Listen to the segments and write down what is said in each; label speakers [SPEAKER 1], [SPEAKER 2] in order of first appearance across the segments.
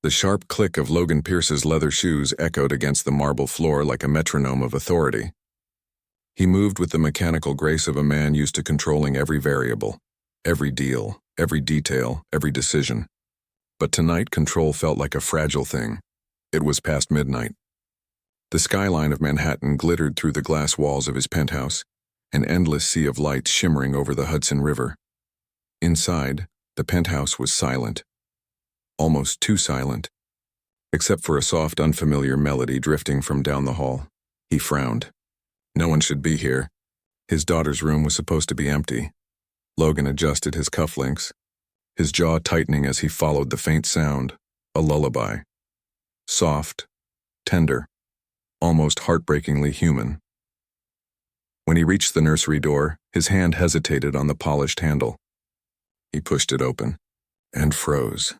[SPEAKER 1] The sharp click of Logan Pierce's leather shoes echoed against the marble floor like a metronome of authority. He moved with the mechanical grace of a man used to controlling every variable, every deal, every detail, every decision. But tonight control felt like a fragile thing. It was past midnight. The skyline of Manhattan glittered through the glass walls of his penthouse, an endless sea of lights shimmering over the Hudson River. Inside, the penthouse was silent. Almost too silent. Except for a soft, unfamiliar melody drifting from down the hall. He frowned. No one should be here. His daughter's room was supposed to be empty. Logan adjusted his cufflinks, his jaw tightening as he followed the faint sound, a lullaby. Soft, tender, almost heartbreakingly human. When he reached the nursery door, his hand hesitated on the polished handle. He pushed it open and froze.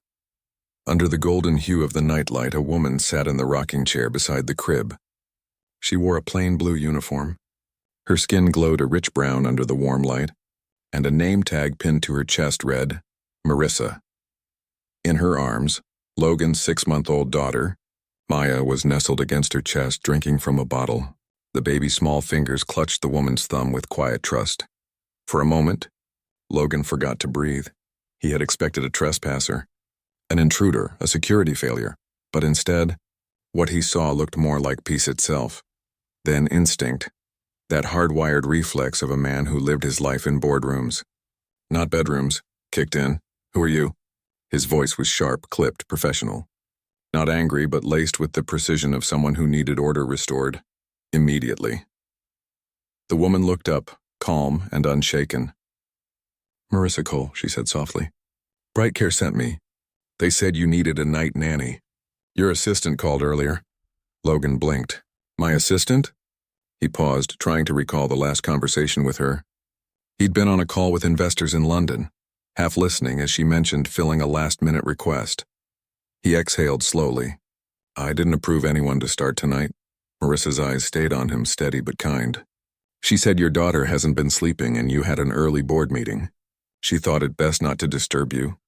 [SPEAKER 1] Under the golden hue of the nightlight, a woman sat in the rocking chair beside the crib. She wore a plain blue uniform. Her skin glowed a rich brown under the warm light, and a name tag pinned to her chest read, Marissa. In her arms, Logan's 6-month-old daughter, Maya, was nestled against her chest, drinking from a bottle. The baby's small fingers clutched the woman's thumb with quiet trust. For a moment, Logan forgot to breathe. He had expected a trespasser, an intruder, a security failure, but instead, what he saw looked more like peace itself. Then instinct, that hardwired reflex of a man who lived his life in boardrooms, not bedrooms, kicked in. Who are you? His voice was sharp, clipped, professional. Not angry, but laced with the precision of someone who needed order restored, immediately. The woman looked up, calm and unshaken. Marissa Cole, she said softly. Bright Care sent me. They said you needed a night nanny. Your assistant called earlier. Logan blinked. My assistant? He paused, trying to recall the last conversation with her. He'd been on a call with investors in London, half listening as she mentioned filling a last-minute request. He exhaled slowly. I didn't approve anyone to start tonight. Marissa's eyes stayed on him, steady but kind. She said your daughter hasn't been sleeping and you had an early board meeting. She thought it best not to disturb you.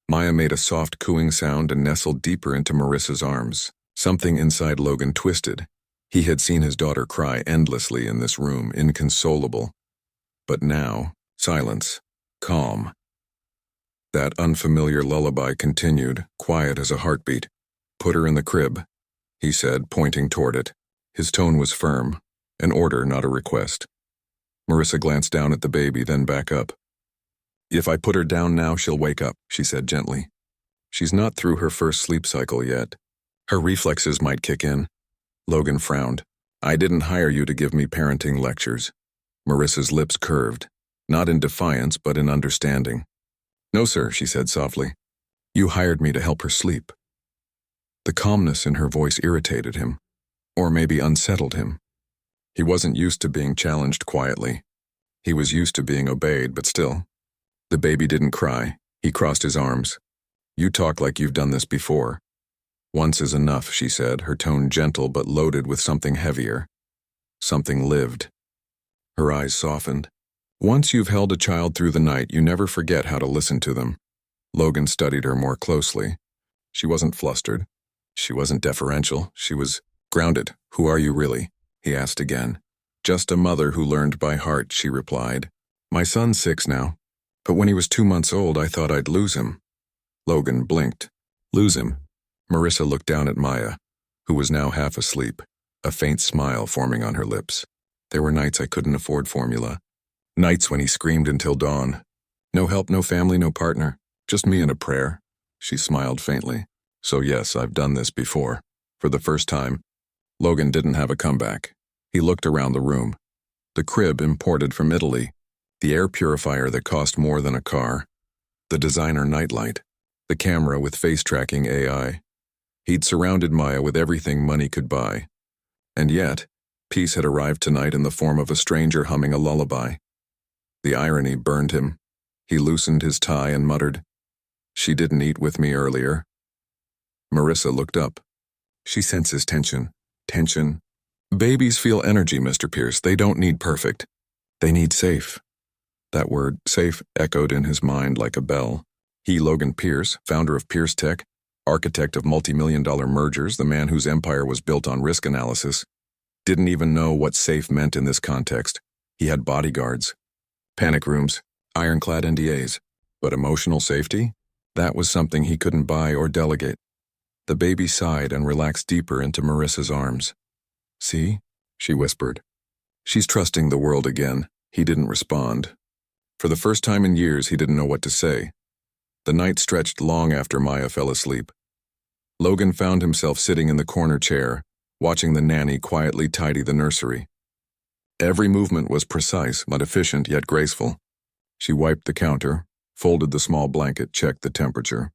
[SPEAKER 1] Maya made a soft cooing sound and nestled deeper into Marissa's arms. Something inside Logan twisted. He had seen his daughter cry endlessly in this room, inconsolable. But now, silence, calm. That unfamiliar lullaby continued, quiet as a heartbeat. Put her in the crib, he said, pointing toward it. His tone was firm, an order, not a request. Marissa glanced down at the baby, then back up. If I put her down now, she'll wake up, she said gently. She's not through her first sleep cycle yet. Her reflexes might kick in. Logan frowned. I didn't hire you to give me parenting lectures. Marissa's lips curved, not in defiance, but in understanding. No, sir, she said softly. You hired me to help her sleep. The calmness in her voice irritated him, or maybe unsettled him. He wasn't used to being challenged quietly. He was used to being obeyed, but still. The baby didn't cry. He crossed his arms. You talk like you've done this before. Once is enough, she said, her tone gentle but loaded with something heavier. Something lived. Her eyes softened. Once you've held a child through the night, you never forget how to listen to them. Logan studied her more closely. She wasn't flustered. She wasn't deferential. She was grounded. Who are you really? He asked again. Just a mother who learned by heart, she replied. My son's 6 now. But when he was 2 months old, I thought I'd lose him. Logan blinked. Lose him? Marissa looked down at Maya, who was now half asleep, a faint smile forming on her lips. There were nights I couldn't afford formula. Nights when he screamed until dawn. No help, no family, no partner. Just me and a prayer. She smiled faintly. So yes, I've done this before. For the first time. Logan didn't have a comeback. He looked around the room. The crib imported from Italy. The air purifier that cost more than a car. The designer nightlight. The camera with face-tracking AI. He'd surrounded Maya with everything money could buy. And yet, peace had arrived tonight in the form of a stranger humming a lullaby. The irony burned him. He loosened his tie and muttered, She didn't eat with me earlier. Marissa looked up. She senses tension. Tension. Babies feel energy, Mr. Pierce. They don't need perfect. They need safe. That word, safe, echoed in his mind like a bell. He, Logan Pierce, founder of Pierce Tech, architect of multi-million-dollar mergers, the man whose empire was built on risk analysis, didn't even know what safe meant in this context. He had bodyguards, panic rooms, ironclad NDAs. But emotional safety? That was something he couldn't buy or delegate. The baby sighed and relaxed deeper into Marissa's arms. "See?" she whispered. "She's trusting the world again." He didn't respond. For the first time in years, he didn't know what to say. The night stretched long after Maya fell asleep. Logan found himself sitting in the corner chair, watching the nanny quietly tidy the nursery. Every movement was precise, but efficient yet graceful. She wiped the counter, folded the small blanket, checked the temperature.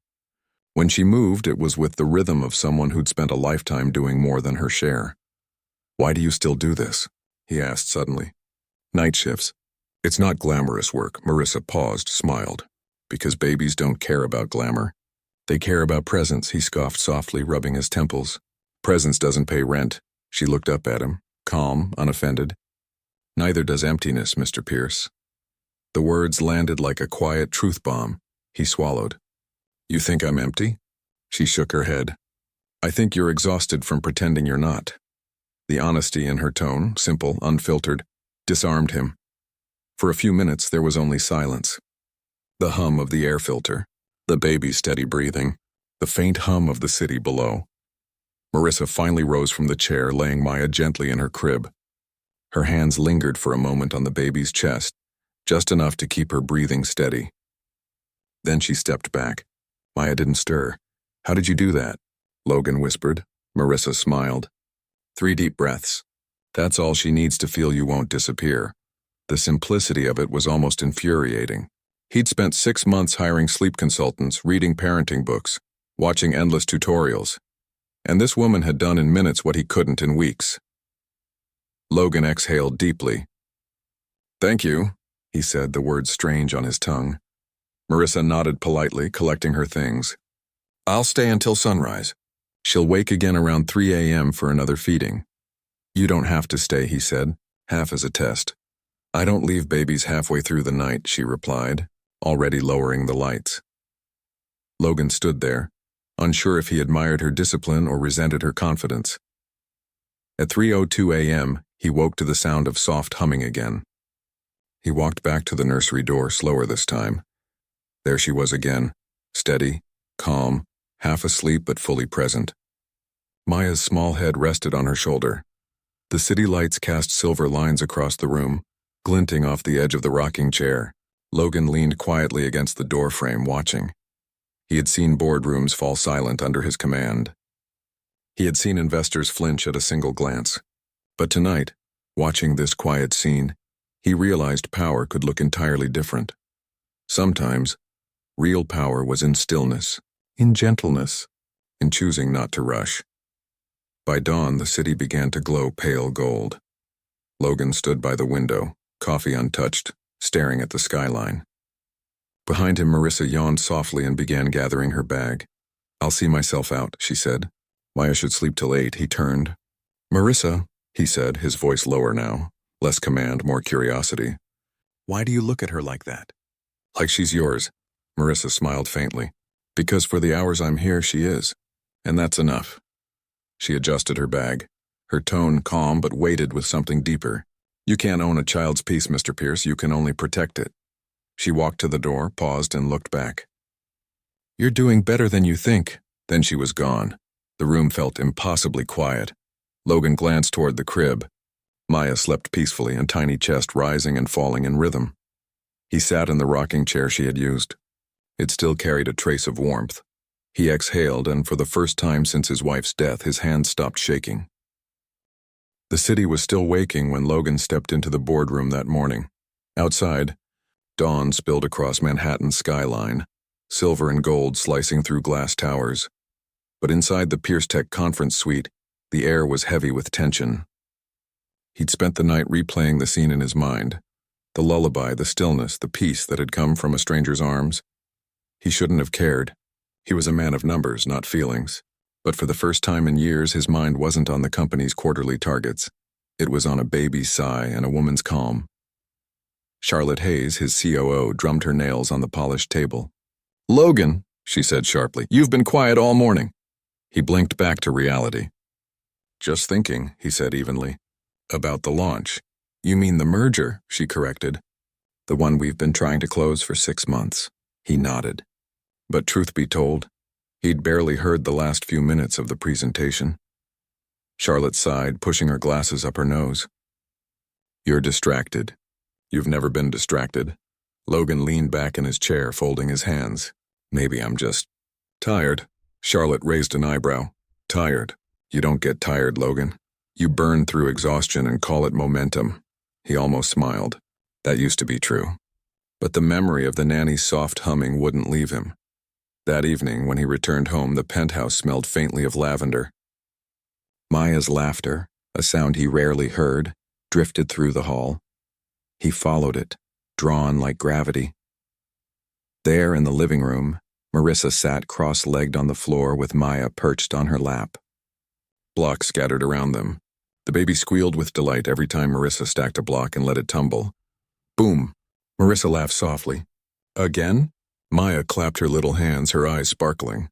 [SPEAKER 1] When she moved, it was with the rhythm of someone who'd spent a lifetime doing more than her share. "Why do you still do this?" he asked suddenly. "Night shifts. It's not glamorous work." Marissa paused, smiled. "Because babies don't care about glamour. They care about presence," he scoffed softly, rubbing his temples. "Presence doesn't pay rent." She looked up at him, calm, unoffended. "Neither does emptiness, Mr. Pierce." The words landed like a quiet truth bomb. He swallowed. "You think I'm empty?" She shook her head. "I think you're exhausted from pretending you're not." The honesty in her tone, simple, unfiltered, disarmed him. For a few minutes there was only silence. The hum of the air filter, the baby's steady breathing, the faint hum of the city below. Marissa finally rose from the chair, laying Maya gently in her crib. Her hands lingered for a moment on the baby's chest, just enough to keep her breathing steady. Then she stepped back. Maya didn't stir. "How did you do that?" Logan whispered. Marissa smiled. 3 deep breaths. That's all she needs to feel you won't disappear. The simplicity of it was almost infuriating. He'd spent 6 months hiring sleep consultants, reading parenting books, watching endless tutorials. And this woman had done in minutes what he couldn't in weeks. Logan exhaled deeply. "Thank you," he said, the words strange on his tongue. Marissa nodded politely, collecting her things. "I'll stay until sunrise. She'll wake again around 3 a.m. for another feeding." "You don't have to stay," he said, half as a test. "I don't leave babies halfway through the night," she replied, already lowering the lights. Logan stood there, unsure if he admired her discipline or resented her confidence. At 3:02 a.m., he woke to the sound of soft humming again. He walked back to the nursery door, slower this time. There she was again, steady, calm, half asleep but fully present. Maya's small head rested on her shoulder. The city lights cast silver lines across the room, glinting off the edge of the rocking chair. Logan leaned quietly against the doorframe, watching. He had seen boardrooms fall silent under his command. He had seen investors flinch at a single glance. But tonight, watching this quiet scene, he realized power could look entirely different. Sometimes, real power was in stillness, in gentleness, in choosing not to rush. By dawn, the city began to glow pale gold. Logan stood by the window, coffee untouched, staring at the skyline. Behind him, Marissa yawned softly and began gathering her bag. "I'll see myself out," she said. "Maya should sleep till 8. He turned. "Marissa," he said, his voice lower now, less command, more curiosity. "Why do you look at her like that?" "Like she's yours." Marissa smiled faintly. "Because for the hours I'm here, she is. And that's enough." She adjusted her bag, her tone calm but weighted with something deeper. "You can't own a child's peace, Mr. Pierce. You can only protect it." She walked to the door, paused, and looked back. "You're doing better than you think." Then she was gone. The room felt impossibly quiet. Logan glanced toward the crib. Maya slept peacefully, a tiny chest rising and falling in rhythm. He sat in the rocking chair she had used. It still carried a trace of warmth. He exhaled, and for the first time since his wife's death, his hands stopped shaking. The city was still waking when Logan stepped into the boardroom that morning. Outside, dawn spilled across Manhattan's skyline, silver and gold slicing through glass towers. But inside the Pierce Tech conference suite, the air was heavy with tension. He'd spent the night replaying the scene in his mind. The lullaby, the stillness, the peace that had come from a stranger's arms. He shouldn't have cared. He was a man of numbers, not feelings. But for the first time in years, his mind wasn't on the company's quarterly targets. It was on a baby's sigh and a woman's calm. Charlotte Hayes, his COO, drummed her nails on the polished table. "Logan," she said sharply. You've been quiet all morning. He blinked back to reality. Just thinking, he said evenly. About the launch. You mean the merger, she corrected. The one we've been trying to close for 6 months. He nodded. But truth be told, he'd barely heard the last few minutes of the presentation. Charlotte sighed, pushing her glasses up her nose. You're distracted. You've never been distracted. Logan leaned back in his chair, folding his hands. Maybe I'm just tired. Charlotte raised an eyebrow. Tired. You don't get tired, Logan. You burn through exhaustion and call it momentum. He almost smiled. That used to be true. But the memory of the nanny's soft humming wouldn't leave him. That evening, when he returned home, the penthouse smelled faintly of lavender. Maya's laughter, a sound he rarely heard, drifted through the hall. He followed it, drawn like gravity. There in the living room, Marissa sat cross-legged on the floor with Maya perched on her lap. Blocks scattered around them. The baby squealed with delight every time Marissa stacked a block and let it tumble. Boom! Marissa laughed softly. Again? Maya clapped her little hands, her eyes sparkling.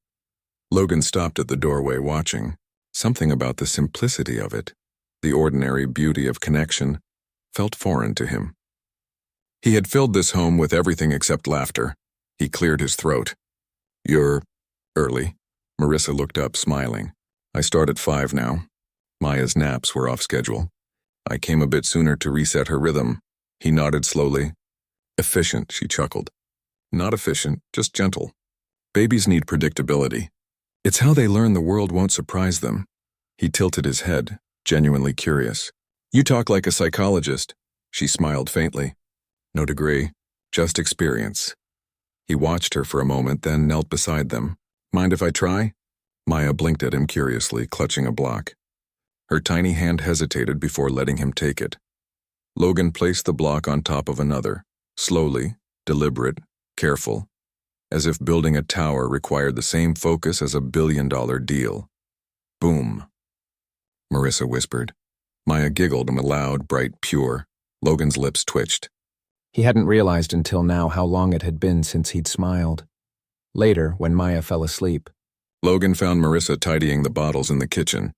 [SPEAKER 1] Logan stopped at the doorway watching. Something about the simplicity of it, the ordinary beauty of connection, felt foreign to him. He had filled this home with everything except laughter. He cleared his throat. You're early. Marissa looked up, smiling. I start at 5 now. Maya's naps were off schedule. I came a bit sooner to reset her rhythm. He nodded slowly. Efficient, she chuckled. Not efficient, just gentle. Babies need predictability. It's how they learn the world won't surprise them. He tilted his head, genuinely curious. You talk like a psychologist. She smiled faintly. No degree, just experience. He watched her for a moment, then knelt beside them. Mind if I try? Maya blinked at him curiously, clutching a block. Her tiny hand hesitated before letting him take it. Logan placed the block on top of another, slowly, deliberate, careful, as if building a tower required the same focus as a billion-dollar deal. Boom. Marissa whispered. Maya giggled and loud, bright, pure. Logan's lips twitched.
[SPEAKER 2] He hadn't realized until now how long it had been since he'd smiled. Later, when Maya fell asleep,
[SPEAKER 1] Logan found Marissa tidying the bottles in the kitchen.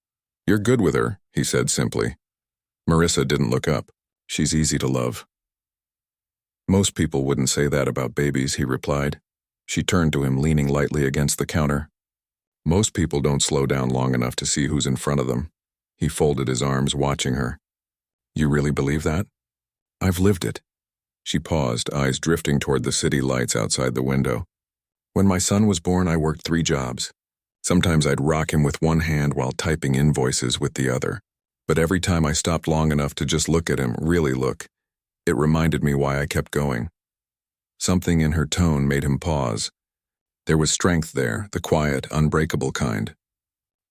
[SPEAKER 1] You're good with her, he said simply. Marissa didn't look up. She's easy to love. Most people wouldn't say that about babies, he replied. She turned to him, leaning lightly against the counter. Most people don't slow down long enough to see who's in front of them. He folded his arms, watching her. You really believe that? I've lived it. She paused, eyes drifting toward the city lights outside the window. When my son was born, I worked 3 jobs. Sometimes I'd rock him with one hand while typing invoices with the other. But every time I stopped long enough to just look at him, really look, it reminded me why I kept going. Something in her tone made him pause. There was strength there, the quiet, unbreakable kind.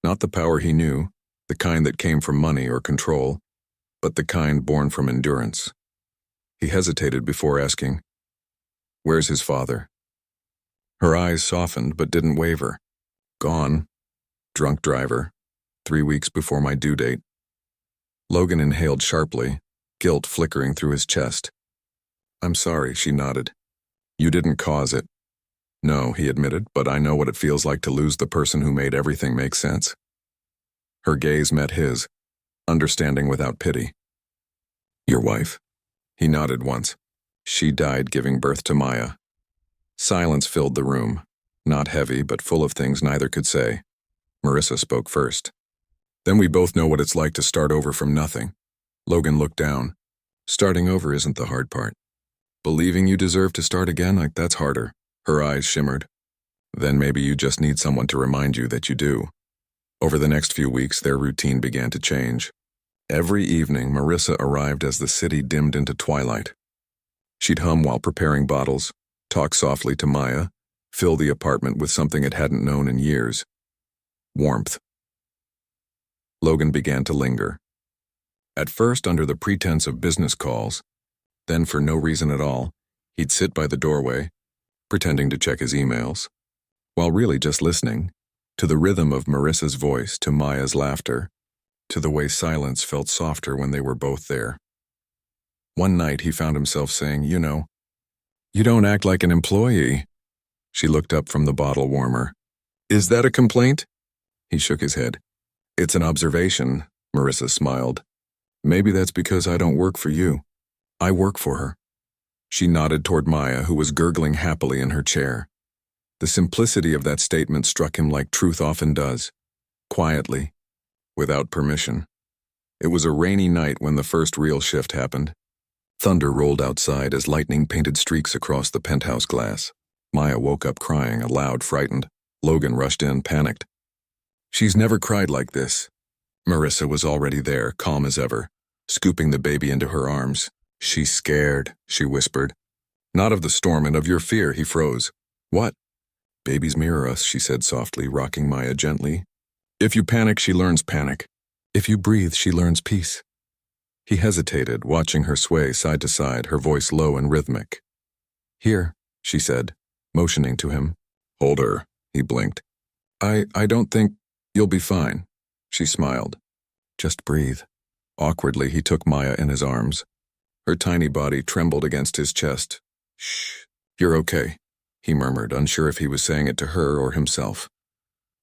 [SPEAKER 1] Not the power he knew, the kind that came from money or control, but the kind born from endurance. He hesitated before asking, Where's his father? Her eyes softened but didn't waver. Gone. Drunk driver. 3 weeks before my due date. Logan inhaled sharply, guilt flickering through his chest. I'm sorry, she nodded. You didn't cause it. No, he admitted, but I know what it feels like to lose the person who made everything make sense. Her gaze met his, understanding without pity. Your wife? He nodded once. She died giving birth to Maya. Silence filled the room, not heavy but full of things neither could say. Marissa spoke first. Then we both know what it's like to start over from nothing. Logan looked down. Starting over isn't the hard part. Believing you deserve to start again, that's harder. Her eyes shimmered. Then maybe you just need someone to remind you that you do. Over the next few weeks, their routine began to change. Every evening, Marissa arrived as the city dimmed into twilight. She'd hum while preparing bottles, talk softly to Maya, fill the apartment with something it hadn't known in years. Warmth. Logan began to linger. At first under the pretense of business calls, then for no reason at all, he'd sit by the doorway, pretending to check his emails, while really just listening, to the rhythm of Marissa's voice, to Maya's laughter, to the way silence felt softer when they were both there. One night he found himself saying, You don't act like an employee. She looked up from the bottle warmer. Is that a complaint? He shook his head. It's an observation, Marissa smiled. Maybe that's because I don't work for you. I work for her. She nodded toward Maya, who was gurgling happily in her chair. The simplicity of that statement struck him like truth often does. Quietly, without permission. It was a rainy night when the first real shift happened. Thunder rolled outside as lightning painted streaks across the penthouse glass. Maya woke up crying, aloud, frightened. Logan rushed in, panicked. She's never cried like this. Marissa was already there, calm as ever, scooping the baby into her arms. She's scared, she whispered. Not of the storm and of your fear, he froze. What? Babies mirror us, she said softly, rocking Maya gently. If you panic, she learns panic. If you breathe, she learns peace. He hesitated, watching her sway side to side, her voice low and rhythmic. Here, she said, motioning to him. Hold her, he blinked. I don't think you'll be fine, she smiled. Just breathe. Awkwardly, he took Maya in his arms. Her tiny body trembled against his chest. Shh, you're okay, he murmured, unsure if he was saying it to her or himself.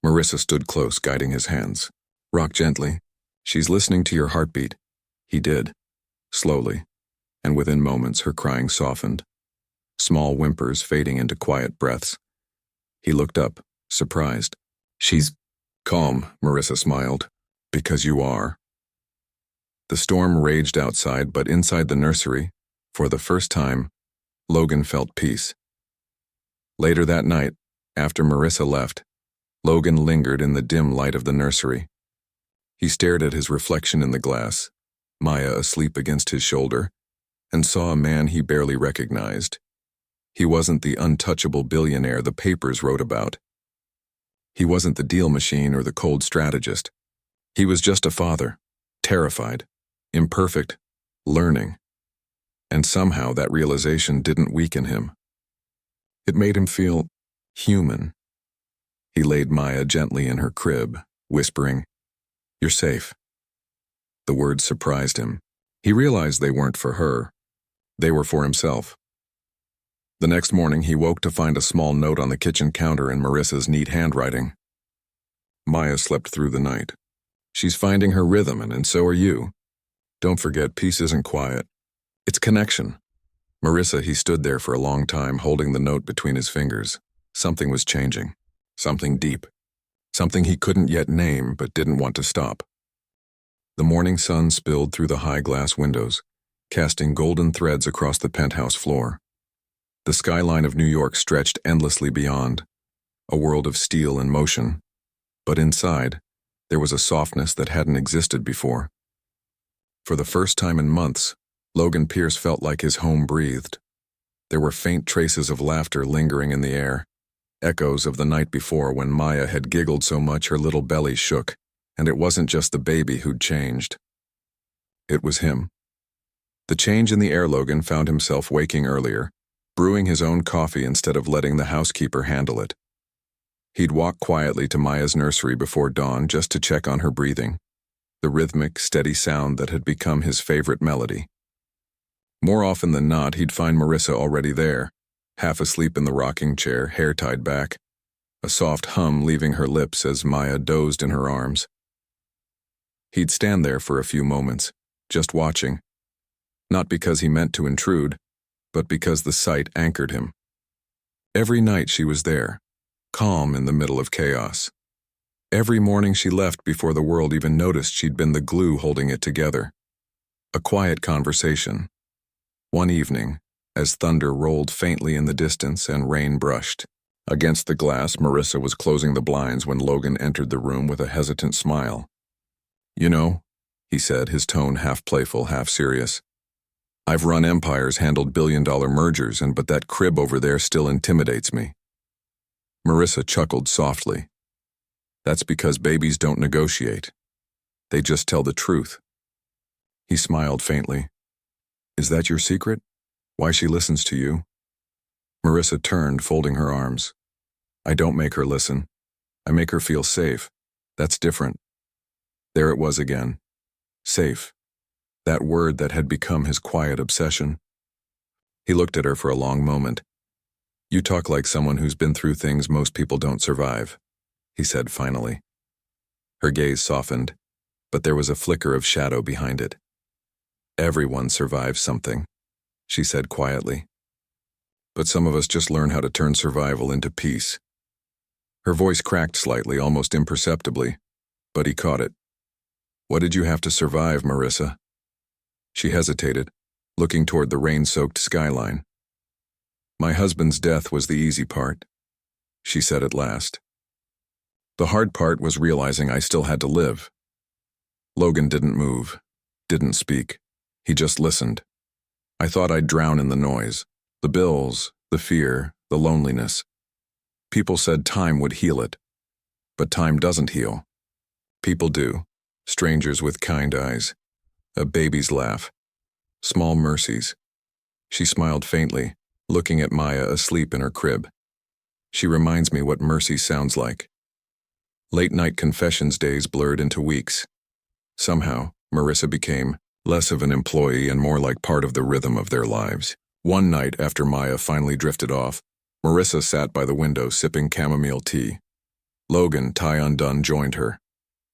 [SPEAKER 1] Marissa stood close, guiding his hands. Rock gently. She's listening to your heartbeat. He did, slowly, and within moments her crying softened, small whimpers fading into quiet breaths. He looked up, surprised. She's calm, Marissa smiled. Because you are. The storm raged outside, but inside the nursery, for the first time, Logan felt peace. Later that night, after Marissa left, Logan lingered in the dim light of the nursery. He stared at his reflection in the glass, Maya asleep against his shoulder, and saw a man he barely recognized. He wasn't the untouchable billionaire the papers wrote about. He wasn't the deal machine or the cold strategist. He was just a father, terrified, imperfect, learning. And somehow that realization didn't weaken him. It made him feel human. He laid Maya gently in her crib, whispering, You're safe. The words surprised him. He realized they weren't for her. They were for himself. The next morning, he woke to find a small note on the kitchen counter in Marissa's neat handwriting. Maya slept through the night. She's finding her rhythm, and so are you. Don't forget, peace isn't quiet. It's connection. Marissa, he stood there for a long time, holding the note between his fingers. Something was changing. Something deep. Something he couldn't yet name, but didn't want to stop. The morning sun spilled through the high glass windows, casting golden threads across the penthouse floor. The skyline of New York stretched endlessly beyond, a world of steel and motion. But inside, there was a softness that hadn't existed before. For the first time in months, Logan Pierce felt like his home breathed. There were faint traces of laughter lingering in the air, echoes of the night before when Maya had giggled so much her little belly shook, and it wasn't just the baby who'd changed. It was him. The change in the air. Logan found himself waking earlier, brewing his own coffee instead of letting the housekeeper handle it. He'd walk quietly to Maya's nursery before dawn just to check on her breathing, the rhythmic, steady sound that had become his favorite melody. More often than not, he'd find Marissa already there, half asleep in the rocking chair, hair tied back, a soft hum leaving her lips as Maya dozed in her arms. He'd stand there for a few moments, just watching, not because he meant to intrude, but because the sight anchored him. Every night she was there, calm in the middle of chaos. Every morning she left before the world even noticed she'd been the glue holding it together. A quiet conversation. One evening, as thunder rolled faintly in the distance and rain brushed against the glass, Marissa was closing the blinds when Logan entered the room with a hesitant smile. You know, he said, his tone half playful, half serious. I've run empires, handled billion-dollar mergers, but that crib over there still intimidates me. Marissa chuckled softly. That's because babies don't negotiate. They just tell the truth. He smiled faintly. Is that your secret? Why she listens to you? Marissa turned, folding her arms. I don't make her listen. I make her feel safe. That's different. There it was again. Safe. That word that had become his quiet obsession. He looked at her for a long moment. You talk like someone who's been through things most people don't survive, he said finally. Her gaze softened, but there was a flicker of shadow behind it. Everyone survives something, she said quietly. But some of us just learn how to turn survival into peace. Her voice cracked slightly, almost imperceptibly, but he caught it. What did you have to survive, Marissa? She hesitated, looking toward the rain-soaked skyline. My husband's death was the easy part, she said at last. The hard part was realizing I still had to live. Logan didn't move, didn't speak. He just listened. I thought I'd drown in the noise, the bills, the fear, the loneliness. People said time would heal it, but time doesn't heal. People do, strangers with kind eyes, a baby's laugh, small mercies. She smiled faintly, looking at Maya asleep in her crib. She reminds me what mercy sounds like. Late-night confessions days blurred into weeks. Somehow, Marissa became less of an employee and more like part of the rhythm of their lives. One night after Maya finally drifted off, Marissa sat by the window sipping chamomile tea. Logan, tie undone, joined her.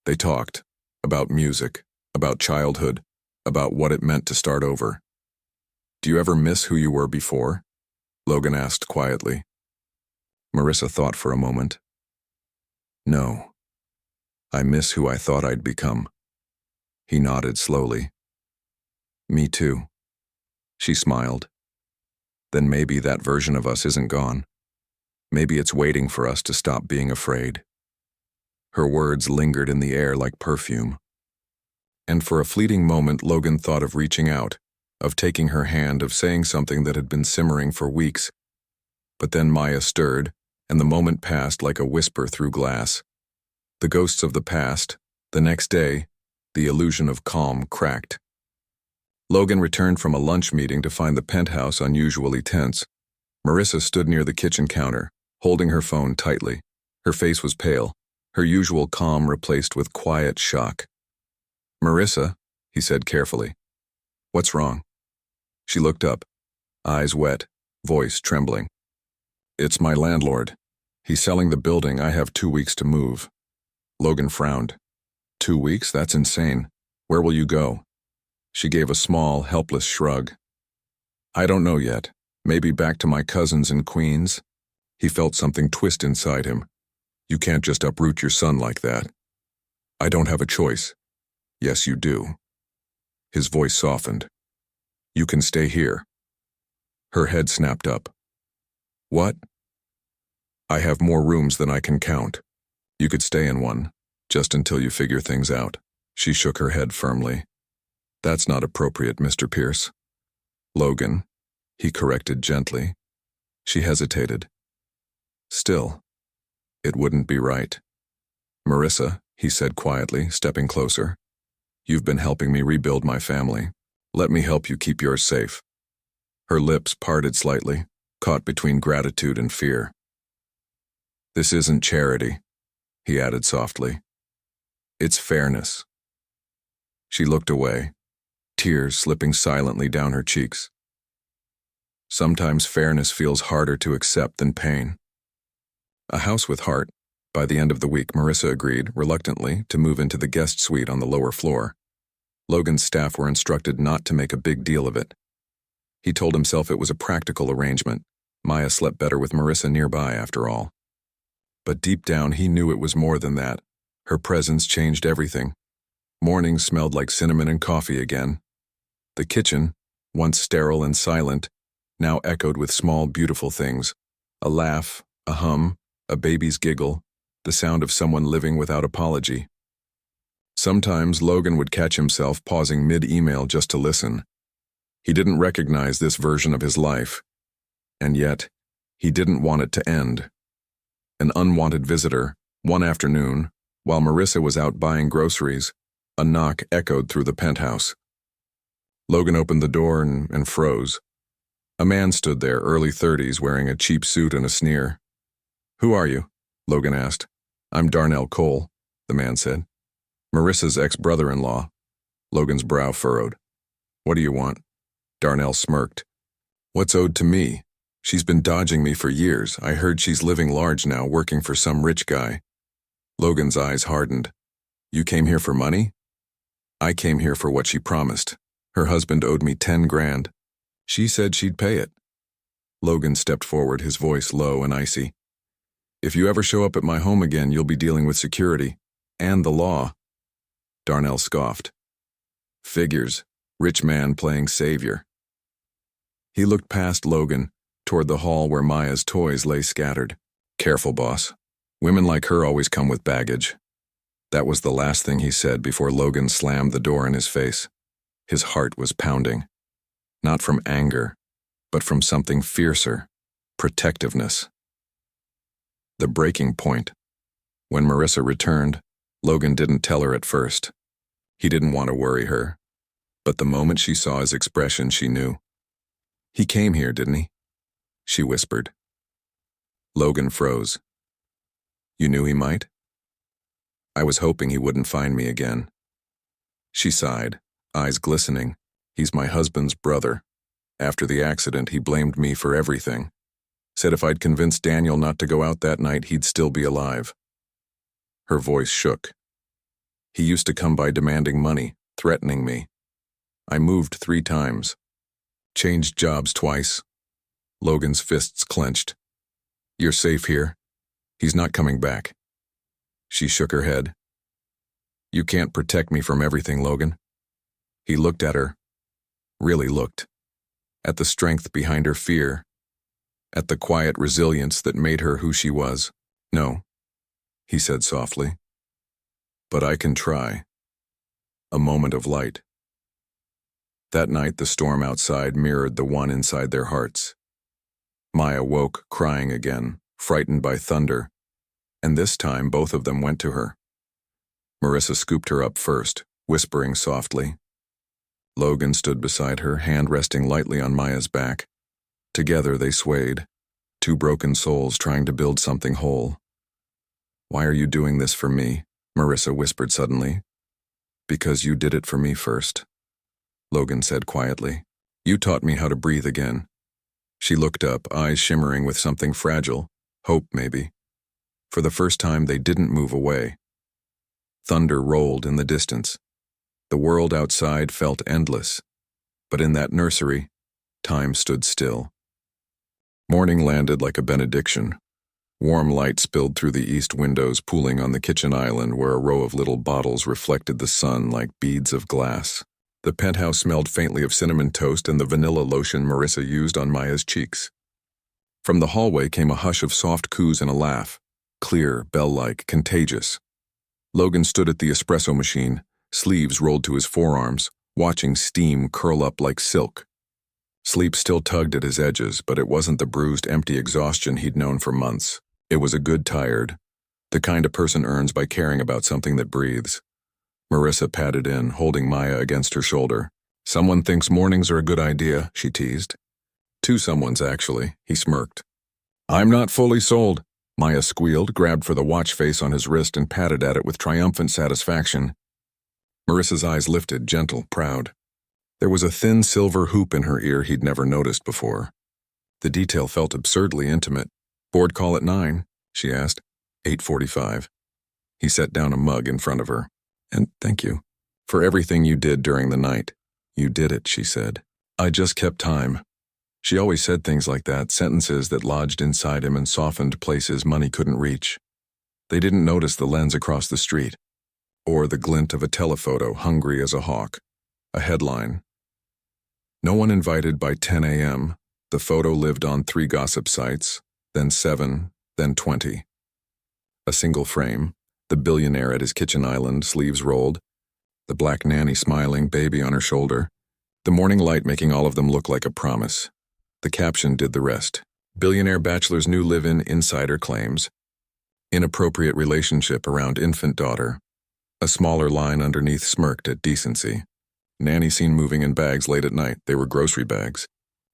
[SPEAKER 1] They talked about music, about childhood, about what it meant to start over. Do you ever miss who you were before? Logan asked quietly. Marissa thought for a moment. No. I miss who I thought I'd become. He nodded slowly. Me too. She smiled. Then maybe that version of us isn't gone. Maybe it's waiting for us to stop being afraid. Her words lingered in the air like perfume. And for a fleeting moment, Logan thought of reaching out, of taking her hand, of saying something that had been simmering for weeks. But then Maya stirred, and the moment passed like a whisper through glass. The ghosts of the past, the next day, the illusion of calm cracked. Logan returned from a lunch meeting to find the penthouse unusually tense. Marissa stood near the kitchen counter, holding her phone tightly. Her face was pale, her usual calm replaced with quiet shock. Marissa, he said carefully. What's wrong? She looked up, eyes wet, voice trembling. It's my landlord. He's selling the building. I have 2 weeks to move. Logan frowned. 2 weeks? That's insane. Where will you go? She gave a small, helpless shrug. I don't know yet. Maybe back to my cousins in Queens. He felt something twist inside him. You can't just uproot your son like that. I don't have a choice. Yes, you do. His voice softened. You can stay here. Her head snapped up. What? I have more rooms than I can count. You could stay in one, just until you figure things out. She shook her head firmly. That's not appropriate, Mr. Pierce. Logan, he corrected gently. She hesitated. Still, it wouldn't be right. Marissa, he said quietly, stepping closer. You've been helping me rebuild my family. Let me help you keep yours safe. Her lips parted slightly, caught between gratitude and fear. This isn't charity, he added softly. It's fairness. She looked away, tears slipping silently down her cheeks. Sometimes fairness feels harder to accept than pain. A house with heart. By the end of the week, Marissa agreed, reluctantly, to move into the guest suite on the lower floor. Logan's staff were instructed not to make a big deal of it. He told himself it was a practical arrangement. Maya slept better with Marissa nearby, after all. But deep down, he knew it was more than that. Her presence changed everything. Mornings smelled like cinnamon and coffee again. The kitchen, once sterile and silent, now echoed with small, beautiful things. A laugh, a hum, a baby's giggle, the sound of someone living without apology. Sometimes Logan would catch himself pausing mid-email just to listen. He didn't recognize this version of his life. And yet, he didn't want it to end. An unwanted visitor, one afternoon, while Marissa was out buying groceries, a knock echoed through the penthouse. Logan opened the door and froze. A man stood there, early 30s, wearing a cheap suit and a sneer. Who are you? Logan asked. I'm Darnell Cole, the man said. Marissa's ex-brother-in-law. Logan's brow furrowed. What do you want? Darnell smirked. What's owed to me? She's been dodging me for years. I heard she's living large now, working for some rich guy. Logan's eyes hardened. You came here for money? I came here for what she promised. Her husband owed me 10 grand. She said she'd pay it. Logan stepped forward, his voice low and icy. If you ever show up at my home again, you'll be dealing with security. And the law. Darnell scoffed. Figures. Rich man playing savior. He looked past Logan, toward the hall where Maya's toys lay scattered. Careful, boss. Women like her always come with baggage. That was the last thing he said before Logan slammed the door in his face. His heart was pounding. Not from anger, but from something fiercer. Protectiveness. The breaking point. When Marissa returned, Logan didn't tell her at first. He didn't want to worry her. But the moment she saw his expression, she knew. He came here, didn't he? She whispered. Logan froze. You knew he might? I was hoping he wouldn't find me again. She sighed, eyes glistening. He's my husband's brother. After the accident, he blamed me for everything. Said if I'd convinced Daniel not to go out that night, he'd still be alive. Her voice shook. He used to come by demanding money, threatening me. I moved 3 times. Changed jobs twice. Logan's fists clenched. You're safe here. He's not coming back. She shook her head. You can't protect me from everything, Logan. He looked at her. Really looked. At the strength behind her fear. At the quiet resilience that made her who she was. No, he said softly. But I can try. A moment of light. That night, the storm outside mirrored the one inside their hearts. Maya woke, crying again, frightened by thunder, and this time both of them went to her. Marissa scooped her up first, whispering softly. Logan stood beside her, hand resting lightly on Maya's back. Together they swayed, 2 broken souls trying to build something whole. Why are you doing this for me? Marissa whispered suddenly. Because you did it for me first, Logan said quietly. You taught me how to breathe again. She looked up, eyes shimmering with something fragile, hope maybe. For the first time, they didn't move away. Thunder rolled in the distance. The world outside felt endless, but in that nursery, time stood still. Morning landed like a benediction. Warm light spilled through the east windows, pooling on the kitchen island where a row of little bottles reflected the sun like beads of glass. The penthouse smelled faintly of cinnamon toast and the vanilla lotion Marissa used on Maya's cheeks. From the hallway came a hush of soft coos and a laugh, clear, bell-like, contagious. Logan stood at the espresso machine, sleeves rolled to his forearms, watching steam curl up like silk. Sleep still tugged at his edges, but it wasn't the bruised, empty exhaustion he'd known for months. It was a good tired, the kind a person earns by caring about something that breathes. Marissa patted in, holding Maya against her shoulder. Someone thinks mornings are a good idea, she teased. 2 someones, actually, he smirked. I'm not fully sold, Maya squealed, grabbed for the watch face on his wrist and patted at it with triumphant satisfaction. Marissa's eyes lifted, gentle, proud. There was a thin silver hoop in her ear he'd never noticed before. The detail felt absurdly intimate. Board call at 9, she asked. 8:45. He set down a mug in front of her. And thank you for everything you did during the night. You did it, she said. I just kept time. She always said things like that, sentences that lodged inside him and softened places money couldn't reach. They didn't notice the lens across the street, or the glint of a telephoto hungry as a hawk, a headline. No one invited by 10 a.m., the photo lived on 3 gossip sites, then 7, then 20. A single frame, the billionaire at his kitchen island, sleeves rolled, the black nanny smiling, baby on her shoulder, the morning light making all of them look like a promise. The caption did the rest. Billionaire bachelor's new live-in insider claims. Inappropriate relationship around infant daughter. A smaller line underneath smirked at decency. Nanny seen moving in bags late at night. They were grocery bags.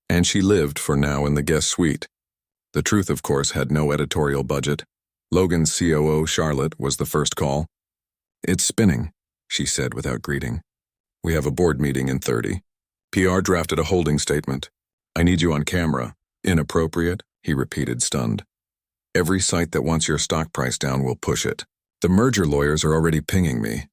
[SPEAKER 1] And she lived for now in the guest suite. The truth, of course, had no editorial budget. Logan's COO, Charlotte, was the first call. It's spinning, she said without greeting. We have a board meeting in 30. PR drafted a holding statement. I need you on camera. Inappropriate, he repeated, stunned. Every site that wants your stock price down will push it. The merger lawyers are already pinging me.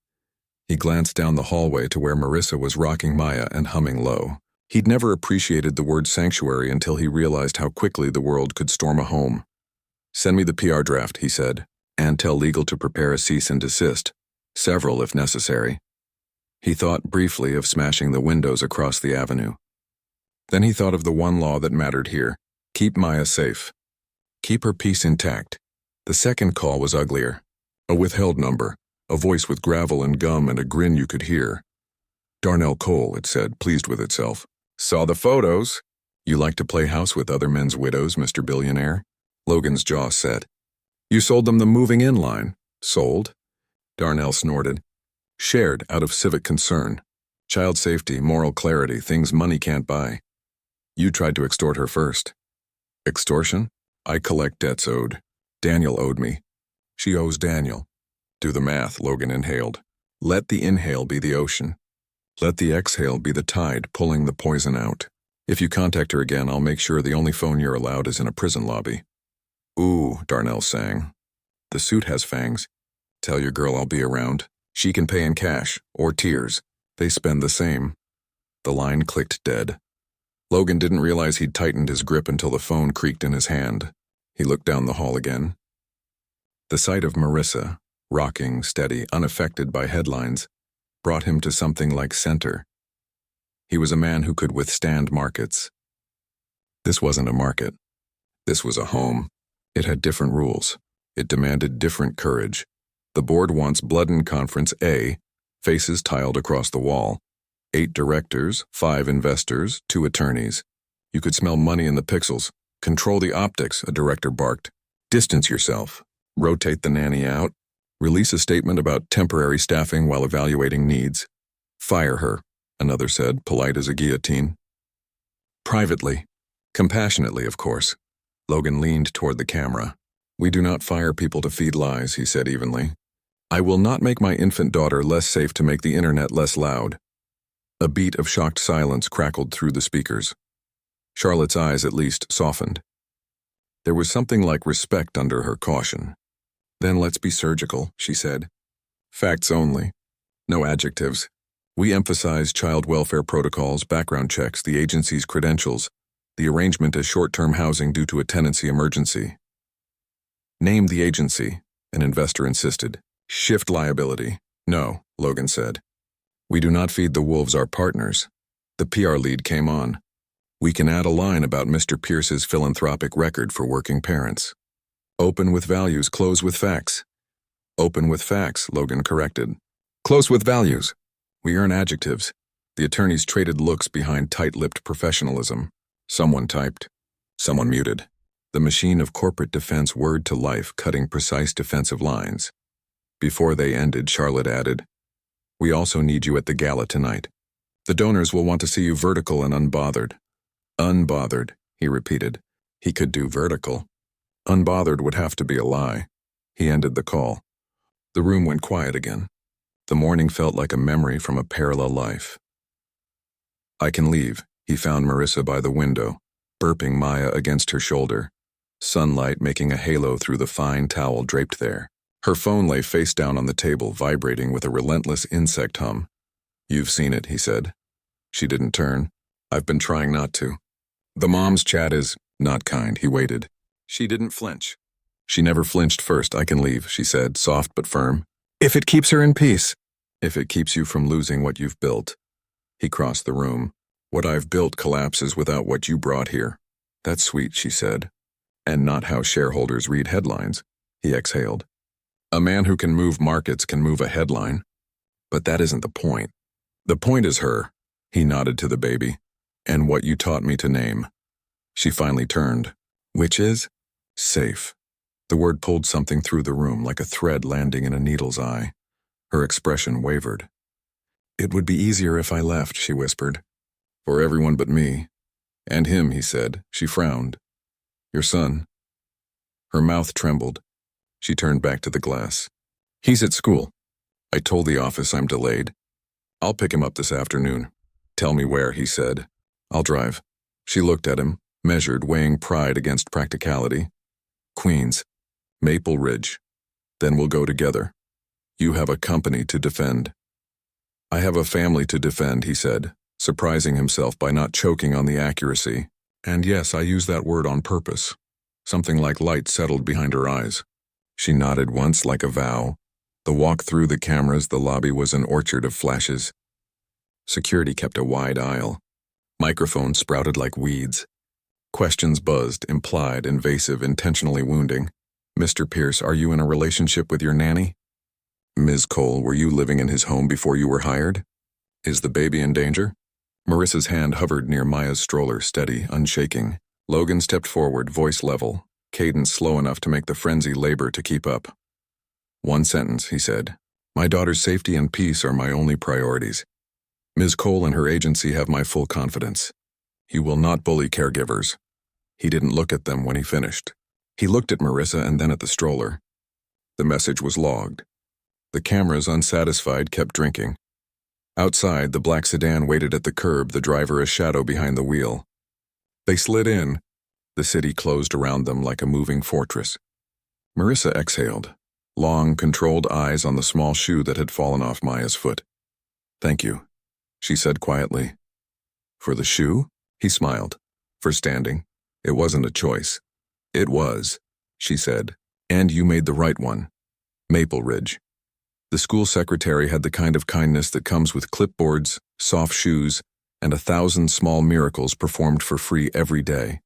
[SPEAKER 1] He glanced down the hallway to where Marissa was rocking Maya and humming low. He'd never appreciated the word sanctuary until he realized how quickly the world could storm a home. Send me the PR draft, he said, and tell legal to prepare a cease and desist. Several if necessary. He thought briefly of smashing the windows across the avenue. Then he thought of the one law that mattered here. Keep Maya safe. Keep her peace intact. The second call was uglier. A withheld number, a voice with gravel and gum and a grin you could hear. Darnell Cole, it said, pleased with itself. Saw the photos. You like to play house with other men's widows, Mr. Billionaire? Logan's jaw set. You sold them the moving in line. Sold? Darnell snorted. Shared out of civic concern. Child safety, moral clarity, things money can't buy. You tried to extort her first. Extortion? I collect debts owed. Daniel owed me. She owes Daniel. Do the math, Logan inhaled. Let the inhale be the ocean. Let the exhale be the tide pulling the poison out. If you contact her again, I'll make sure the only phone you're allowed is in a prison lobby. Ooh, Darnell sang. The suit has fangs. Tell your girl I'll be around. She can pay in cash, or tears. They spend the same. The line clicked dead. Logan didn't realize he'd tightened his grip until the phone creaked in his hand. He looked down the hall again. The sight of Marissa, rocking, steady, unaffected by headlines, brought him to something like center. He was a man who could withstand markets. This wasn't a market. This was a home. It had different rules. It demanded different courage. The board wants Bloodin Conference A, faces tiled across the wall. 8 directors, 5 investors, 2 attorneys. You could smell money in the pixels. Control the optics, a director barked. Distance yourself. Rotate the nanny out. Release a statement about temporary staffing while evaluating needs. Fire her, another said, polite as a guillotine. Privately. Compassionately, of course. Logan leaned toward the camera. We do not fire people to feed lies, he said evenly. I will not make my infant daughter less safe to make the internet less loud. A beat of shocked silence crackled through the speakers. Charlotte's eyes, at least, softened. There was something like respect under her caution. Then let's be surgical, she said. Facts only. No adjectives. We emphasize child welfare protocols, background checks, the agency's credentials, the arrangement as short-term housing due to a tenancy emergency. Name the agency, an investor insisted. Shift liability. No, Logan said. We do not feed the wolves our partners. The PR lead came on. We can add a line about Mr. Pierce's philanthropic record for working parents. Open with values, close with facts. Open with facts, Logan corrected. Close with values. We earn adjectives. The attorneys traded looks behind tight-lipped professionalism. Someone typed. Someone muted. The machine of corporate defense whirred to life, cutting precise defensive lines. Before they ended, Charlotte added, We also need you at the gala tonight. The donors will want to see you vertical and unbothered. Unbothered, he repeated. He could do vertical. Unbothered would have to be a lie. He ended the call. The room went quiet again. The morning felt like a memory from a parallel life. I can leave, he found Marissa by the window, burping Maya against her shoulder, sunlight making a halo through the fine towel draped there. Her phone lay face down on the table, vibrating with a relentless insect hum. You've seen it, he said. She didn't turn. I've been trying not to. The mom's chat is not kind, he waited. She didn't flinch. She never flinched first. I can leave, she said, soft but firm. If it keeps her in peace. If it keeps you from losing what you've built. He crossed the room. What I've built collapses without what you brought here. That's sweet, she said. And not how shareholders read headlines. He exhaled. A man who can move markets can move a headline. But that isn't the point. The point is her. He nodded to the baby. And what you taught me to name. She finally turned. Which is? Safe. The word pulled something through the room like a thread landing in a needle's eye. Her expression wavered. It would be easier if I left, she whispered. For everyone but me. And him, he said. She frowned. Your son. Her mouth trembled. She turned back to the glass. He's at school. I told the office I'm delayed. I'll pick him up this afternoon. Tell me where, he said. I'll drive. She looked at him, measured, weighing pride against practicality. Queens, Maple Ridge. Then we'll go together. You have a company to defend. I have a family to defend, he said, surprising himself by not choking on the accuracy. And yes, I use that word on purpose. Something like light settled behind her eyes. She nodded once like a vow. The walk through the cameras, the lobby was an orchard of flashes. Security kept a wide aisle. Microphones sprouted like weeds. Questions buzzed, implied, invasive, intentionally wounding. Mr. Pierce, are you in a relationship with your nanny? Ms. Cole, were you living in his home before you were hired? Is the baby in danger? Marissa's hand hovered near Maya's stroller, steady, unshaking. Logan stepped forward, voice level, cadence slow enough to make the frenzy labor to keep up. One sentence, he said. My daughter's safety and peace are my only priorities. Ms. Cole and her agency have my full confidence. You will not bully caregivers. He didn't look at them when he finished. He looked at Marissa and then at the stroller. The message was logged. The cameras, unsatisfied, kept drinking. Outside, the black sedan waited at the curb, the driver a shadow behind the wheel. They slid in. The city closed around them like a moving fortress. Marissa exhaled, long, controlled eyes on the small shoe that had fallen off Maya's foot. Thank you, she said quietly. For the shoe? He smiled. For standing. It wasn't a choice. It was, she said. And you made the right one. Maple Ridge. The school secretary had the kind of kindness that comes with clipboards, soft shoes, and 1,000 small miracles performed for free every day.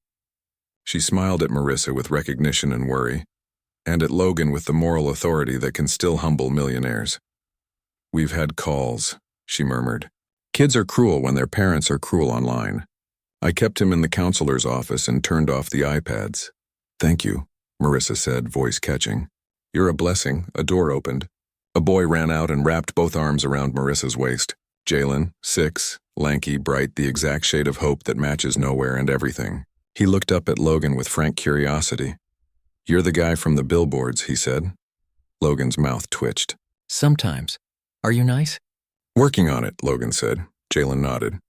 [SPEAKER 1] She smiled at Marissa with recognition and worry, and at Logan with the moral authority that can still humble millionaires. We've had calls, she murmured. Kids are cruel when their parents are cruel online. I kept him in the counselor's office and turned off the iPads. Thank you, Marissa said, voice catching. You're a blessing. A door opened. A boy ran out and wrapped both arms around Marissa's waist. Jalen, 6, lanky, bright, the exact shade of hope that matches nowhere and everything. He looked up at Logan with frank curiosity. You're the guy from the billboards, he said. Logan's mouth twitched.
[SPEAKER 3] Sometimes. Are you nice?
[SPEAKER 1] Working on it, Logan said. Jalen nodded.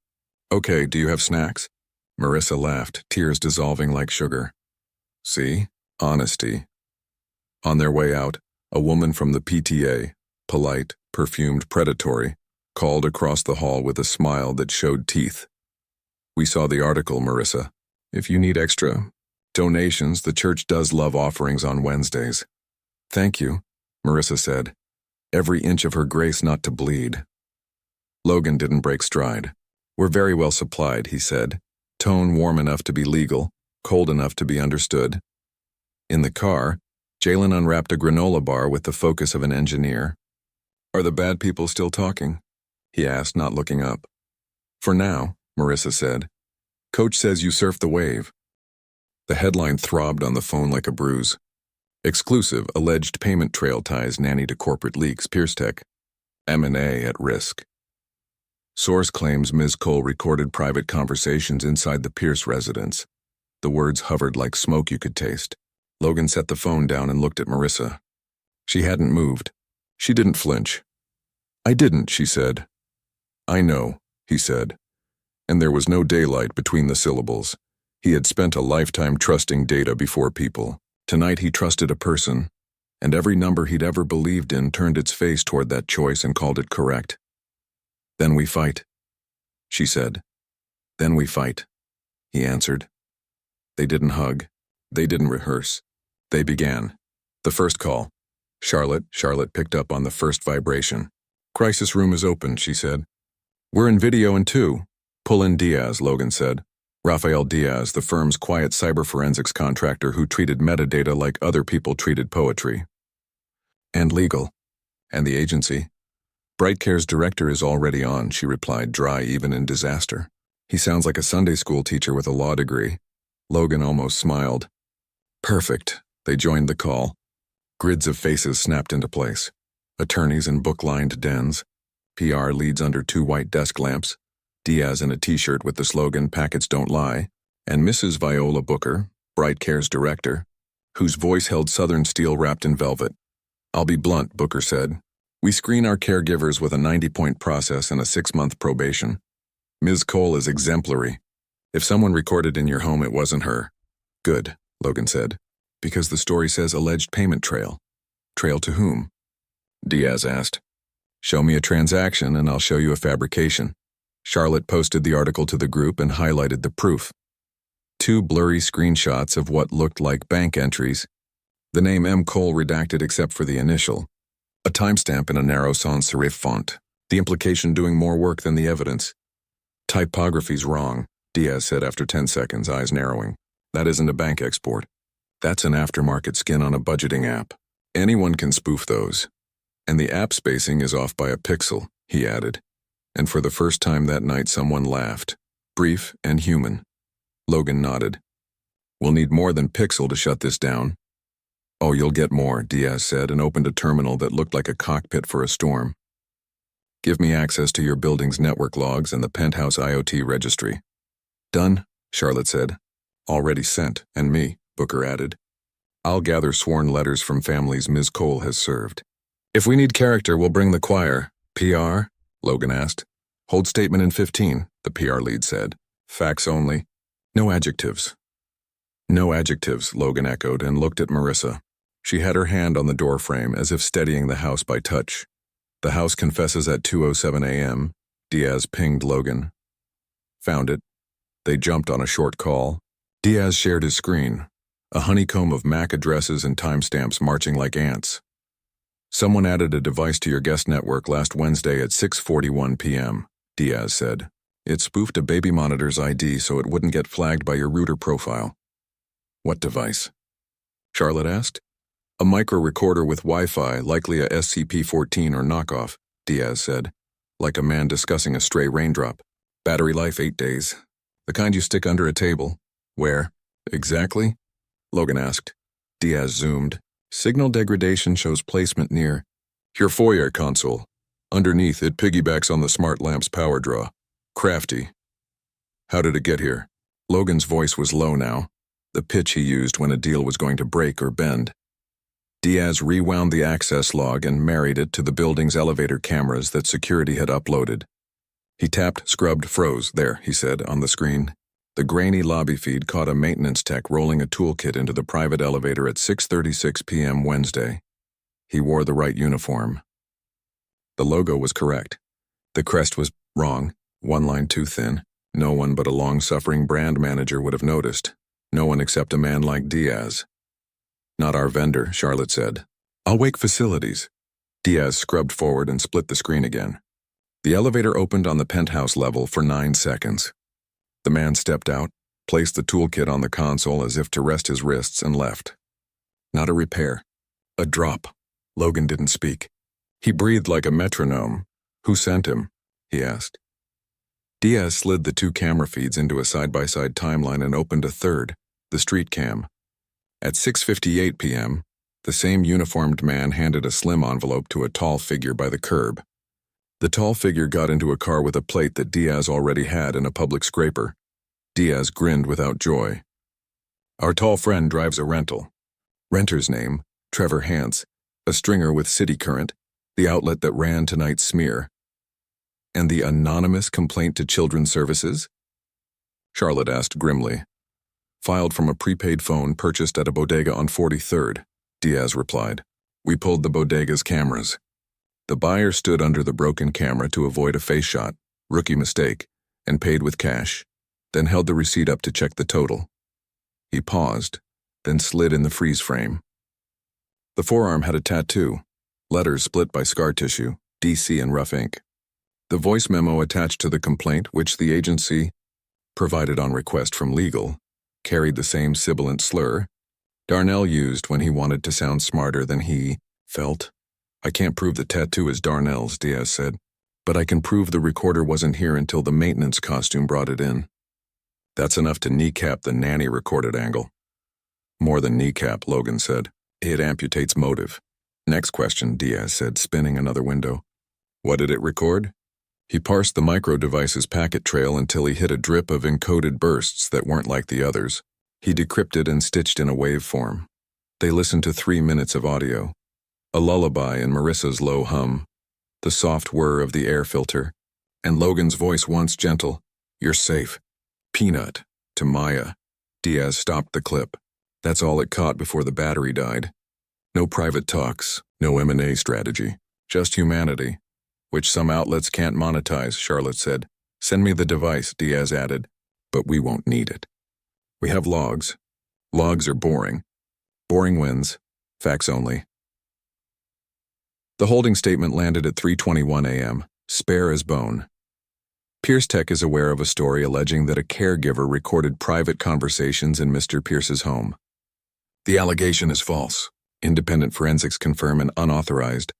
[SPEAKER 1] Okay, do you have snacks? Marissa laughed, tears dissolving like sugar. See? Honesty. On their way out, a woman from the PTA, polite, perfumed, predatory, called across the hall with a smile that showed teeth. We saw the article, Marissa. If you need extra donations, the church does love offerings on Wednesdays. Thank you, Marissa said, every inch of her grace not to bleed. Logan didn't break stride. We're very well supplied, he said, tone warm enough to be legal, cold enough to be understood. In the car, Jalen unwrapped a granola bar with the focus of an engineer. Are the bad people still talking? He asked, not looking up. For now, Marissa said. Coach says you surfed the wave. The headline throbbed on the phone like a bruise. Exclusive, alleged payment trail ties Nanny to corporate leaks, Pierce Tech. M&A at risk. Source claims Ms. Cole recorded private conversations inside the Pierce residence. The words hovered like smoke you could taste. Logan set the phone down and looked at Marissa. She hadn't moved. She didn't flinch. I didn't, she said. I know, he said. And there was no daylight between the syllables. He had spent a lifetime trusting data before people. Tonight he trusted a person, and every number he'd ever believed in turned its face toward that choice and called it correct. Then we fight, she said. Then we fight, he answered. They didn't hug. They didn't rehearse. They began. The first call. Charlotte picked up on the first vibration. Crisis room is open, she said. We're in video in 2. Pull in Diaz, Logan said. Rafael Diaz, the firm's quiet cyber forensics contractor who treated metadata like other people treated poetry. And legal. And the agency. BrightCare's director is already on, she replied, dry even in disaster. He sounds like a Sunday school teacher with a law degree. Logan almost smiled. Perfect. They joined the call. Grids of faces snapped into place. Attorneys in book-lined dens. PR leads under 2 white desk lamps. Diaz in a t-shirt with the slogan, Packets Don't Lie. And Mrs. Viola Booker, BrightCare's director, whose voice held Southern steel wrapped in velvet. I'll be blunt, Booker said. We screen our caregivers with a 90-point process and a 6-month probation. Ms. Cole is exemplary. If someone recorded in your home, it wasn't her. Good, Logan said. Because the story says alleged payment trail. Trail to whom? Diaz asked. Show me a transaction and I'll show you a fabrication. Charlotte posted the article to the group and highlighted the proof. 2 blurry screenshots of what looked like bank entries. The name M. Cole redacted except for the initial. A timestamp in a narrow sans serif font. The implication doing more work than the evidence. Typography's wrong, Diaz said after 10 seconds, eyes narrowing. That isn't a bank export. That's an aftermarket skin on a budgeting app. Anyone can spoof those. And the app spacing is off by a pixel, he added. And for the first time that night someone laughed. Brief and human. Logan nodded. We'll need more than pixel to shut this down. Oh, you'll get more, Diaz said and opened a terminal that looked like a cockpit for a storm. Give me access to your building's network logs and the penthouse IoT registry. Done, Charlotte said. Already sent, and me, Booker added. I'll gather sworn letters from families Ms. Cole has served. If we need character, we'll bring the choir. PR? Logan asked. Hold statement in 15, the PR lead said. Facts only. No adjectives. No adjectives, Logan echoed and looked at Marissa. She had her hand on the doorframe as if steadying the house by touch. The house confesses at 2:07 a.m., Diaz pinged Logan. Found it. They jumped on a short call. Diaz shared his screen, a honeycomb of MAC addresses and timestamps marching like ants. Someone added a device to your guest network last Wednesday at 6:41 p.m., Diaz said. It spoofed a baby monitor's ID so it wouldn't get flagged by your router profile. What device? Charlotte asked. A micro recorder with Wi-Fi, likely a SCP-14 or knockoff, Diaz said, like a man discussing a stray raindrop. Battery life 8 days. The kind you stick under a table. Where? Exactly? Logan asked. Diaz zoomed. Signal degradation shows placement near your foyer console. Underneath, it piggybacks on the smart lamp's power draw. Crafty. How did it get here? Logan's voice was low now, the pitch he used when a deal was going to break or bend. Diaz rewound the access log and married it to the building's elevator cameras that security had uploaded. He tapped, scrubbed, froze. There, he said, on the screen. The grainy lobby feed caught a maintenance tech rolling a toolkit into the private elevator at 6:36 p.m. Wednesday. He wore the right uniform. The logo was correct. The crest was wrong, one line too thin. No one but a long-suffering brand manager would have noticed. No one except a man like Diaz. Not our vendor, Charlotte said. I'll wake facilities. Diaz scrubbed forward and split the screen again. The elevator opened on the penthouse level for 9 seconds. The man stepped out, placed the toolkit on the console as if to rest his wrists, and left. Not a repair. A drop. Logan didn't speak. He breathed like a metronome. Who sent him? He asked. Diaz slid the 2 camera feeds into a side-by-side timeline and opened a third, the street cam. At 6:58 p.m., the same uniformed man handed a slim envelope to a tall figure by the curb. The tall figure got into a car with a plate that Diaz already had in a public scraper. Diaz grinned without joy. Our tall friend drives a rental. Renter's name, Trevor Hance, a stringer with City Current, the outlet that ran tonight's smear. And the anonymous complaint to Children's Services? Charlotte asked grimly. Filed from a prepaid phone purchased at a bodega on 43rd, Diaz replied. We pulled the bodega's cameras. The buyer stood under the broken camera to avoid a face shot, rookie mistake, and paid with cash, then held the receipt up to check the total. He paused, then slid in the freeze frame. The forearm had a tattoo, letters split by scar tissue, DC in rough ink. The voice memo attached to the complaint, which the agency provided on request from legal, carried the same sibilant slur Darnell used when he wanted to sound smarter than he felt. I can't prove the tattoo is Darnell's, Diaz said, but I can prove the recorder wasn't here until the maintenance costume brought it in. That's enough to kneecap the Nanny recorded angle. More than kneecap, Logan said. It amputates motive. Next question, Diaz said, spinning another window. What did it record? He parsed the micro device's packet trail until he hit a drip of encoded bursts that weren't like the others. He decrypted and stitched in a waveform. They listened to 3 minutes of audio. A lullaby in Marissa's low hum, the soft whir of the air filter, and Logan's voice once gentle, You're safe. Peanut, to Maya. Diaz stopped the clip. That's all it caught before the battery died. No private talks, no M&A strategy, just humanity, which some outlets can't monetize, Charlotte said. Send me the device, Diaz added, but we won't need it. We have logs. Logs are boring. Boring wins. Facts only. The holding statement landed at 3:21 a.m., spare as bone. Pierce Tech is aware of a story alleging that a caregiver recorded private conversations in Mr. Pierce's home. The allegation is false. Independent forensics confirm an unauthorized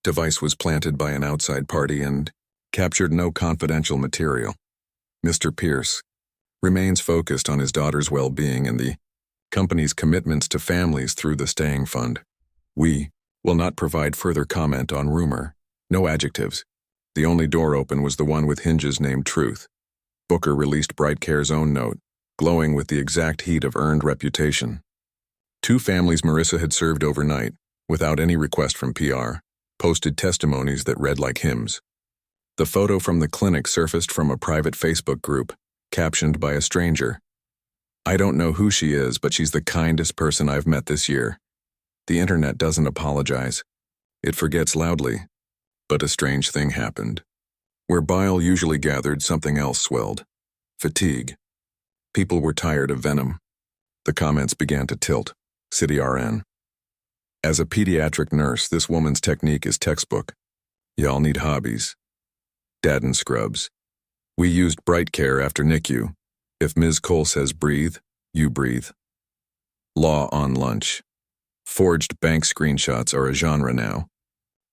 [SPEAKER 1] device was planted by an outside party and captured no confidential material. Mr. Pierce remains focused on his daughter's well-being and the company's commitments to families through the Staying Fund. We will not provide further comment on rumor. No adjectives. The only door open was the one with hinges named Truth. Booker released BrightCare's own note, glowing with the exact heat of earned reputation. 2 families Marissa had served overnight, without any request from PR, posted testimonies that read like hymns. The photo from the clinic surfaced from a private Facebook group, captioned by a stranger. I don't know who she is, but she's the kindest person I've met this year. The internet doesn't apologize. It forgets loudly. But a strange thing happened. Where bile usually gathered, something else swelled. Fatigue. People were tired of venom. The comments began to tilt. City RN. As a pediatric nurse, this woman's technique is textbook. Y'all need hobbies. Dad and scrubs. We used BrightCare after NICU. If Ms. Cole says breathe, you breathe. Law on lunch. Forged bank screenshots are a genre now.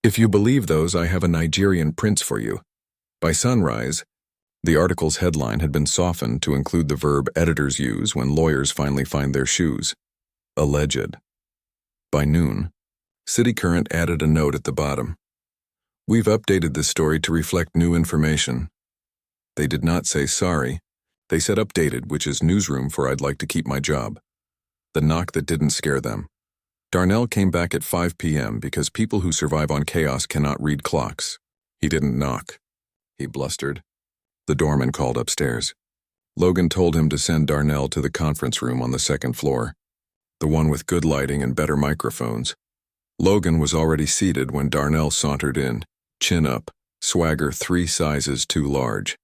[SPEAKER 1] If you believe those, I have a Nigerian prince for you. By sunrise, the article's headline had been softened to include the verb editors use when lawyers finally find their shoes. Alleged. By noon, City Current added a note at the bottom. We've updated this story to reflect new information. They did not say sorry. They said updated, which is newsroom for I'd like to keep my job. The knock that didn't scare them. Darnell came back at 5 p.m. because people who survive on chaos cannot read clocks. He didn't knock. He blustered. The doorman called upstairs. Logan told him to send Darnell to the conference room on the 2nd floor, the one with good lighting and better microphones. Logan was already seated when Darnell sauntered in, chin up, swagger 3 sizes too large.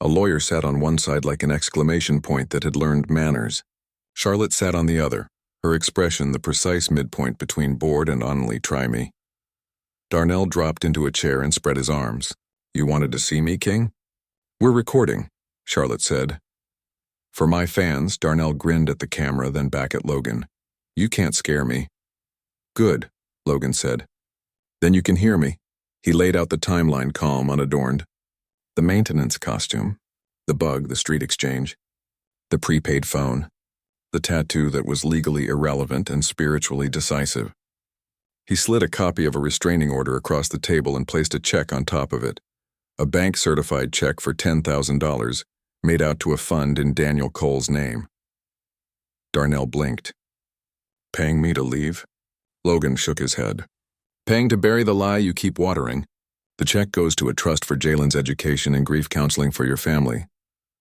[SPEAKER 1] A lawyer sat on one side like an exclamation point that had learned manners. Charlotte sat on the other, her expression the precise midpoint between bored and honestly try me. Darnell dropped into a chair and spread his arms. You wanted to see me, King? We're recording, Charlotte said. For my fans, Darnell grinned at the camera, then back at Logan. You can't scare me. Good, Logan said. Then you can hear me. He laid out the timeline calm, unadorned. The maintenance costume, the bug, the street exchange, the prepaid phone, the tattoo that was legally irrelevant and spiritually decisive. He slid a copy of a restraining order across the table and placed a check on top of it. A bank-certified check for $10,000 made out to a fund in Daniel Cole's name. Darnell blinked. Paying me to leave? Logan shook his head. Paying to bury the lie you keep watering. The check goes to a trust for Jalen's education and grief counseling for your family.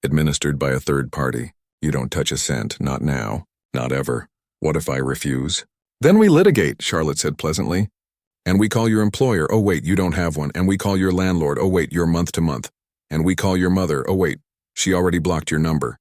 [SPEAKER 1] Administered by a third party. You don't touch a cent, not now, not ever. What if I refuse? Then we litigate, Charlotte said pleasantly. And we call your employer, oh wait, you don't have one. And we call your landlord, oh wait, you're month to month. And we call your mother, oh wait, she already blocked your number.